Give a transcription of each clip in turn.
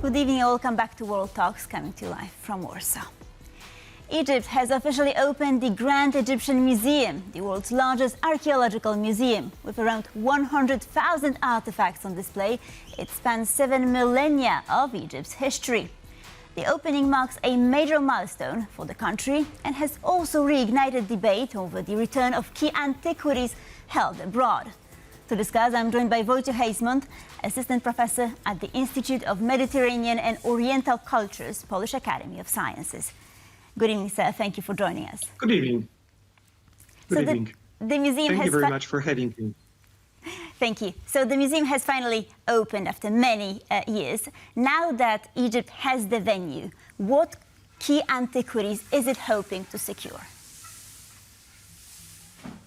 Good evening, and welcome back to World Talks, coming to you live from Warsaw. Egypt has officially opened the Grand Egyptian Museum, the world's largest archaeological museum. With around 100,000 artifacts on display, it spans 7 millennia of Egypt's history. The opening marks a major milestone for the country and has also reignited debate over the return of key antiquities held abroad. To discuss, I'm joined by Wojciech Ejsmond, assistant professor at the Institute of Mediterranean and Oriental Cultures, Polish Academy of Sciences. Good evening, sir. Thank you for joining us. Good evening. Good evening. The museum Thank you very much for having me. Thank you. So the museum has finally opened after many years. Now that Egypt has the venue, what key antiquities is it hoping to secure?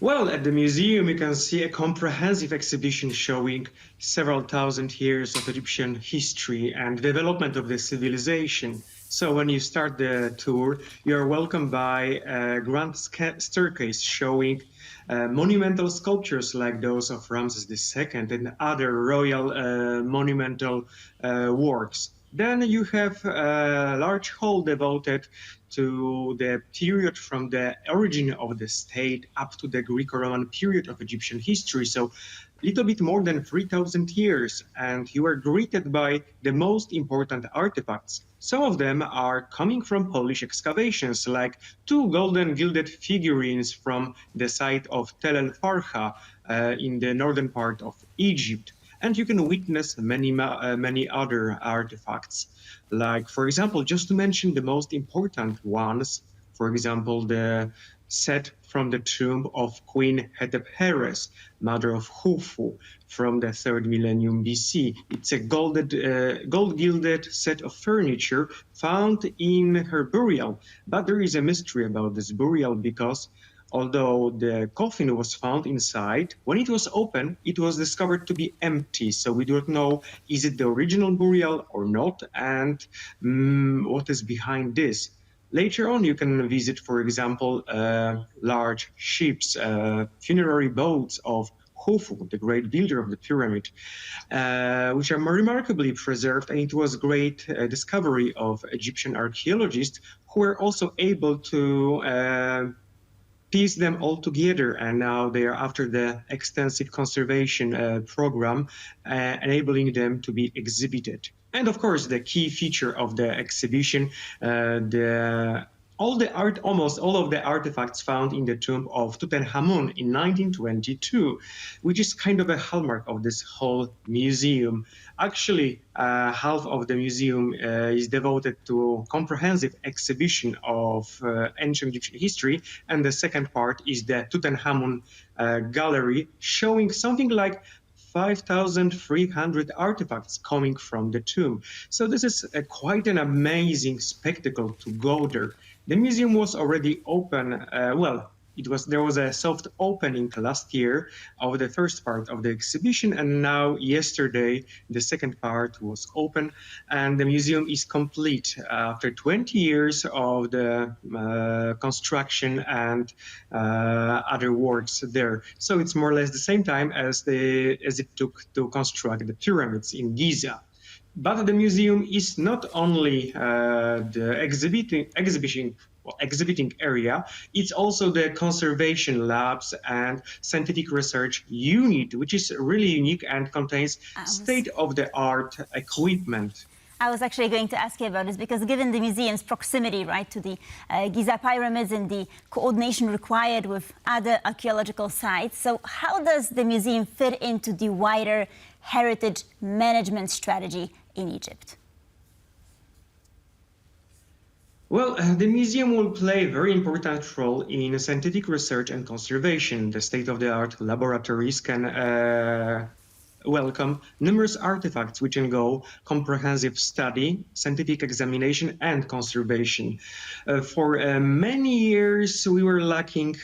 Well, at the museum, you can see a comprehensive exhibition showing several thousand years of Egyptian history and development of the civilization. So when you start the tour, you are welcomed by a grand staircase showing monumental sculptures like those of Ramses II and other royal monumental works. Then you have a large hall devoted to the period from the origin of the state up to the Greco-Roman period of Egyptian history. So a little bit more than 3,000 years, and you are greeted by the most important artifacts. Some of them are coming from Polish excavations, like 2 golden gilded figurines from the site of Tel El Farha in the northern part of Egypt. And you can witness many other artifacts, like, for example, just to mention the most important ones, for example, the set from the tomb of Queen Hetepheres, mother of Khufu, from the 3rd millennium BC. It's a gold-gilded set of furniture found in her burial. But there is a mystery about this burial because although the coffin was found inside, when it was opened, it was discovered to be empty. So we don't know, is it the original burial or not, and what is behind this. Later on, you can visit, for example, large ships, funerary boats of Khufu, the great builder of the pyramid, which are remarkably preserved. And it was a great discovery of Egyptian archaeologists who were also able to piece them all together, and now they are after the extensive conservation program, enabling them to be exhibited. And of course, the key feature of the exhibition, almost all of the artifacts found in the tomb of Tutankhamun in 1922, which is kind of a hallmark of this whole museum. Actually, half of the museum is devoted to comprehensive exhibition of ancient Egyptian history, and the second part is the Tutankhamun gallery, showing something like 5,300 artifacts coming from the tomb. So this is quite an amazing spectacle to go there. The museum was already open, there was a soft opening last year of the first part of the exhibition, and now yesterday the second part was open, and the museum is complete after 20 years of the construction and other works there. So it's more or less the same time as it took to construct the pyramids in Giza. But the museum is not only the exhibiting area, it's also the conservation labs and scientific research unit, which is really unique and contains state-of-the-art equipment. I was actually going to ask you about this because given the museum's proximity, right, to the Giza Pyramids and the coordination required with other archaeological sites, so how does the museum fit into the wider heritage management strategy in Egypt? Well, the museum will play a very important role in scientific research and conservation. The state-of-the-art laboratories can welcome numerous artifacts which undergo comprehensive study, scientific examination, and conservation. For many years, we were lacking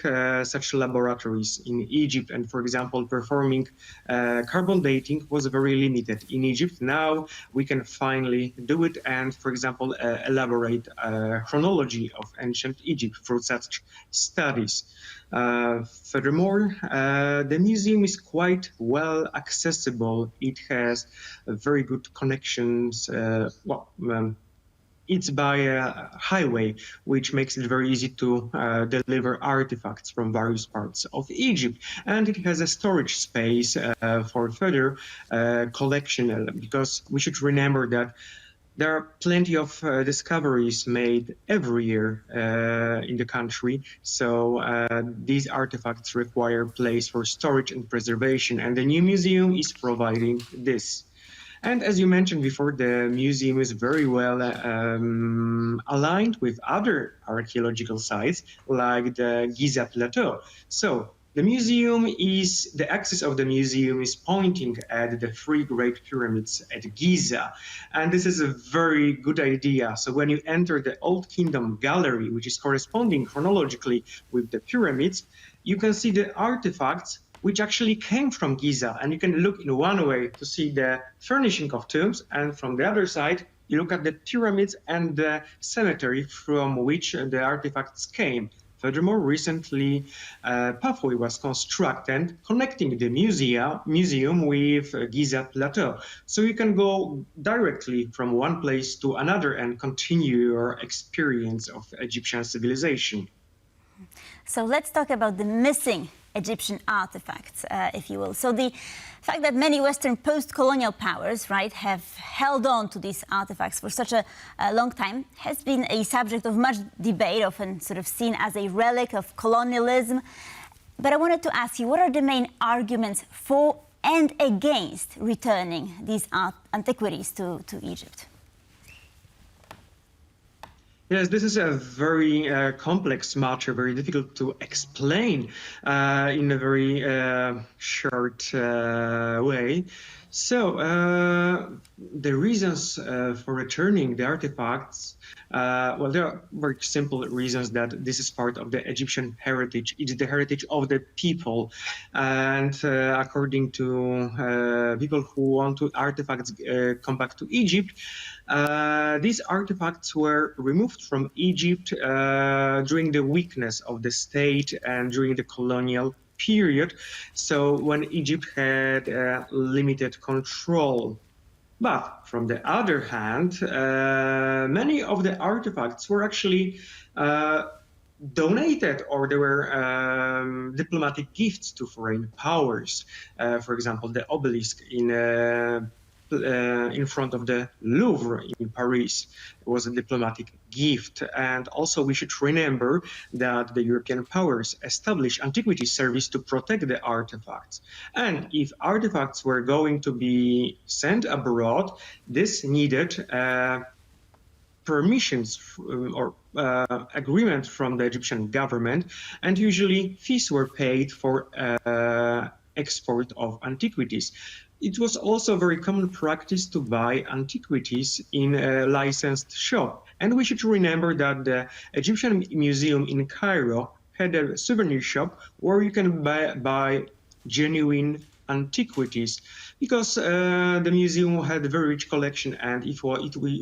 such laboratories in Egypt, and for example, performing carbon dating was very limited in Egypt. Now we can finally do it and, for example, elaborate a chronology of ancient Egypt through such studies. Furthermore, the museum is quite well accessible. It has very good connections. It's by a highway, which makes it very easy to deliver artifacts from various parts of Egypt. And it has a storage space for further collection, because we should remember that there are plenty of discoveries made every year in the country. So these artifacts require place for storage and preservation, and the new museum is providing this. And as you mentioned before, the museum is very well aligned with other archaeological sites like the Giza Plateau. So the axis of the museum is pointing at the three great pyramids at Giza. And this is a very good idea. So when you enter the Old Kingdom Gallery, which is corresponding chronologically with the pyramids, you can see the artifacts which actually came from Giza. And you can look in one way to see the furnishing of tombs, and from the other side, you look at the pyramids and the cemetery from which the artifacts came. Furthermore, recently, a pathway was constructed connecting the museum with Giza Plateau. So you can go directly from one place to another and continue your experience of Egyptian civilization. So let's talk about the missing Egyptian artifacts, if you will. So the fact that many Western post-colonial powers, right, have held on to these artifacts for such a long time has been a subject of much debate, often sort of seen as a relic of colonialism. But I wanted to ask you, what are the main arguments for and against returning these antiquities to Egypt? Yes, this is a very complex matter, very difficult to explain in a very short way. So the reasons for returning the artifacts, well, there are very simple reasons that this is part of the Egyptian heritage. It's the heritage of the people. And according to people who want to artifacts come back to Egypt, these artifacts were removed from Egypt during the weakness of the state and during the colonial period. So when Egypt had limited control. But from the other hand, many of the artifacts were actually donated, or they were diplomatic gifts to foreign powers. For example, the obelisk in front of the Louvre in Paris was a diplomatic gift. And also we should remember that the European powers established antiquity service to protect the artifacts. And if artifacts were going to be sent abroad, this needed permissions or agreement from the Egyptian government, and usually fees were paid for export of antiquities. It was also a very common practice to buy antiquities in a licensed shop. And we should remember that the Egyptian Museum in Cairo had a souvenir shop where you can buy genuine antiquities, because the museum had a very rich collection, and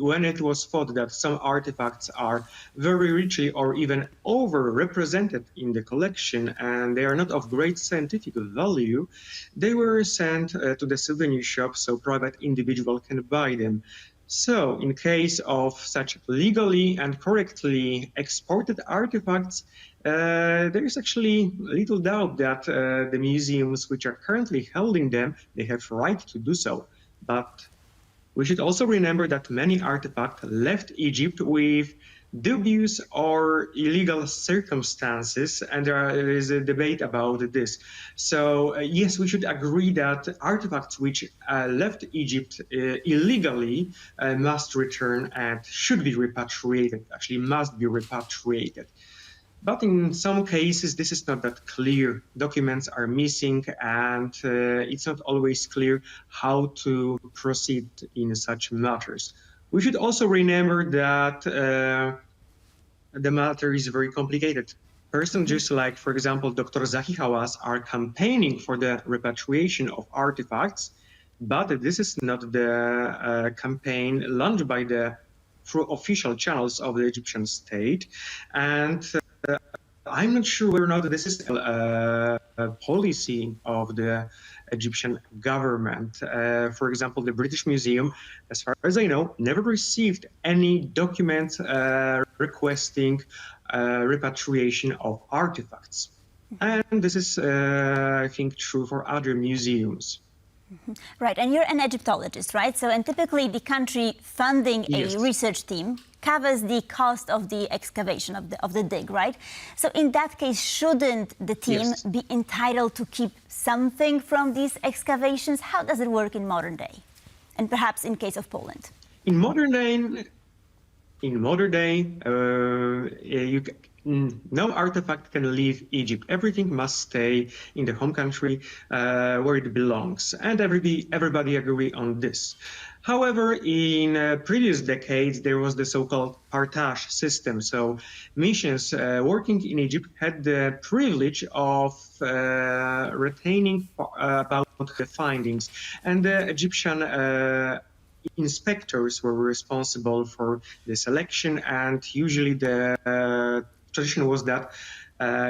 when it was thought that some artifacts are very richly or even over-represented in the collection and they are not of great scientific value, they were sent to the souvenir shop so private individual can buy them. So in case of such legally and correctly exported artifacts, there is actually little doubt that the museums which are currently holding them, they have right to do so. But we should also remember that many artifacts left Egypt with dubious or illegal circumstances, and there is a debate about this. So yes, we should agree that artifacts which left Egypt illegally must return and should be repatriated, actually must be repatriated. But in some cases, this is not that clear. Documents are missing, and it's not always clear how to proceed in such matters. We should also remember that the matter is very complicated. Persons just like, for example, Dr. Zahi Hawass are campaigning for the repatriation of artifacts, but this is not the campaign launched through official channels of the Egyptian state. And I'm not sure whether or not this is a policy of the Egyptian government. For example, the British Museum, as far as I know, never received any document requesting repatriation of artifacts. And this is, I think, true for other museums. Right, and you're an Egyptologist, right? So, and typically the country funding Yes. a research team covers the cost of the excavation of the dig, right? So in that case, shouldn't the team Yes. be entitled to keep something from these excavations? How does it work in modern day? And perhaps in case of Poland? In modern day, no artifact can leave Egypt. Everything must stay in the home country where it belongs, and everybody agree on this. However, in previous decades, there was the so-called partage system. So missions working in Egypt had the privilege of retaining about the findings, and the Egyptian inspectors were responsible for the selection, and usually the tradition was that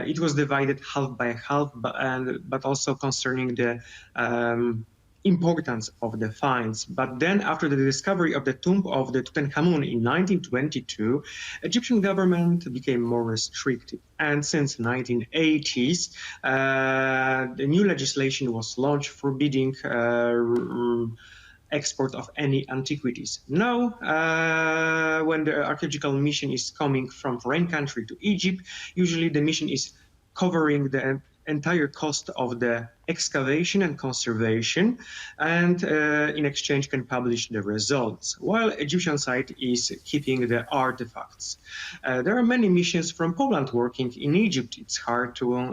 it was divided half by half, but also concerning the importance of the finds. But then after the discovery of the tomb of the Tutankhamun in 1922, Egyptian government became more restrictive. And since 1980s, the new legislation was launched forbidding export of any antiquities. Now, when the archaeological mission is coming from foreign country to Egypt, usually the mission is covering the entire cost of the excavation and conservation, and in exchange can publish the results, while Egyptian side is keeping the artifacts. There are many missions from Poland working in Egypt. It's hard to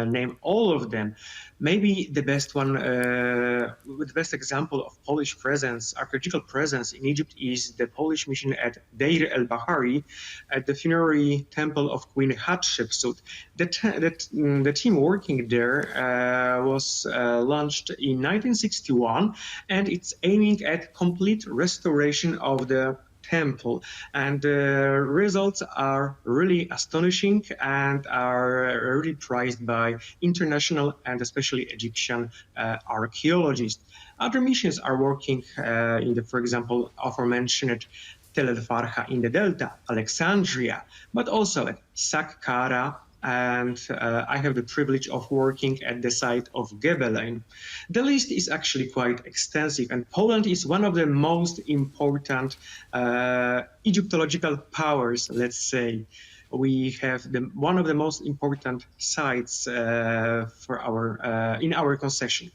name all of them. Maybe the best one, the best example of Polish presence, archaeological presence in Egypt is the Polish mission at Deir el-Bahari, at the funerary temple of Queen Hatshepsut. The team working there was launched in 1961, and it's aiming at complete restoration of the temple, and the results are really astonishing and are really prized by international and especially Egyptian archaeologists. Other missions are working in the, for example, aforementioned Tel el-Farha in the Delta, Alexandria, but also at Saqqara, and I have the privilege of working at the site of Gebelein. The list is actually quite extensive, and Poland is one of the most important Egyptological powers, let's say. We have one of the most important sites for in our concession.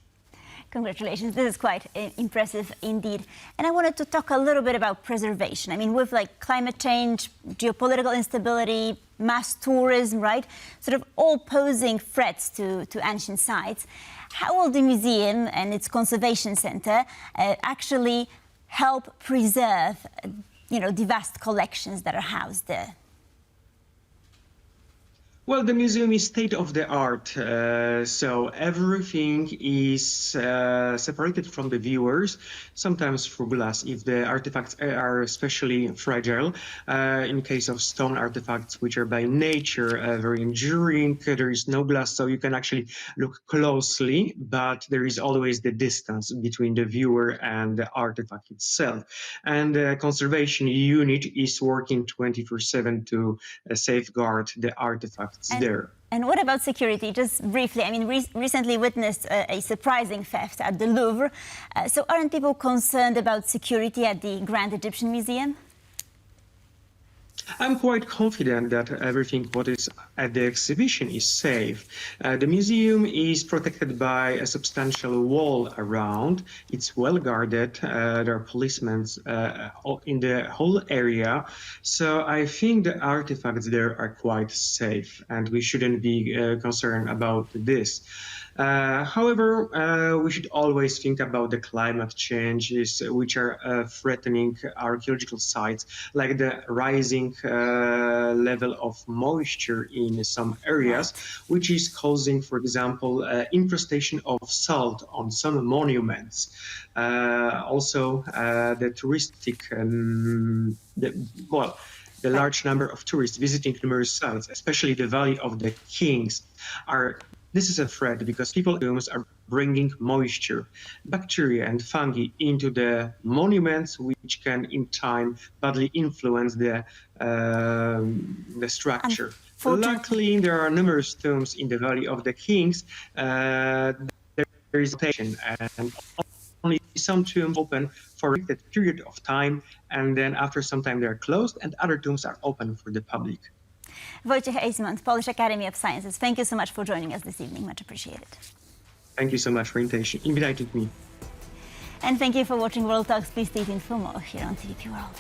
Congratulations. This is quite impressive indeed. And I wanted to talk a little bit about preservation. I mean, with like climate change, geopolitical instability, mass tourism, right? Sort of all posing threats to ancient sites. How will the museum and its conservation center actually help preserve, the vast collections that are housed there? Well, the museum is state-of-the-art, so everything is separated from the viewers, sometimes through glass if the artifacts are especially fragile. In case of stone artifacts, which are by nature very enduring, there is no glass, so you can actually look closely, but there is always the distance between the viewer and the artifact itself. And the conservation unit is working 24/7 to safeguard the artifact. And what about security? Just briefly, I mean, recently witnessed a surprising theft at the Louvre. So aren't people concerned about security at the Grand Egyptian Museum? I'm quite confident that everything what is at the exhibition is safe. The museum is protected by a substantial wall around. It's well guarded. There are policemen in the whole area. So I think the artifacts there are quite safe, and we shouldn't be concerned about this. However, we should always think about the climate changes which are threatening archaeological sites, like the rising level of moisture in some areas, which is causing, for example, incrustation of salt on some monuments. Also, the touristic, The large number of tourists visiting numerous sites, especially the Valley of the Kings, this is a threat because people are bringing moisture, bacteria and fungi into the monuments, which can in time badly influence the structure. Luckily, there are numerous tombs in the Valley of the Kings. There is a patient, and only some tombs open for a limited period of time, and then after some time they're closed, and other tombs are open for the public. Wojciech Ejsmond, Polish Academy of Sciences, thank you so much for joining us this evening. Much appreciated. Thank you so much for inviting me. And thank you for watching World Talks. Please stay tuned for more here on TVP World.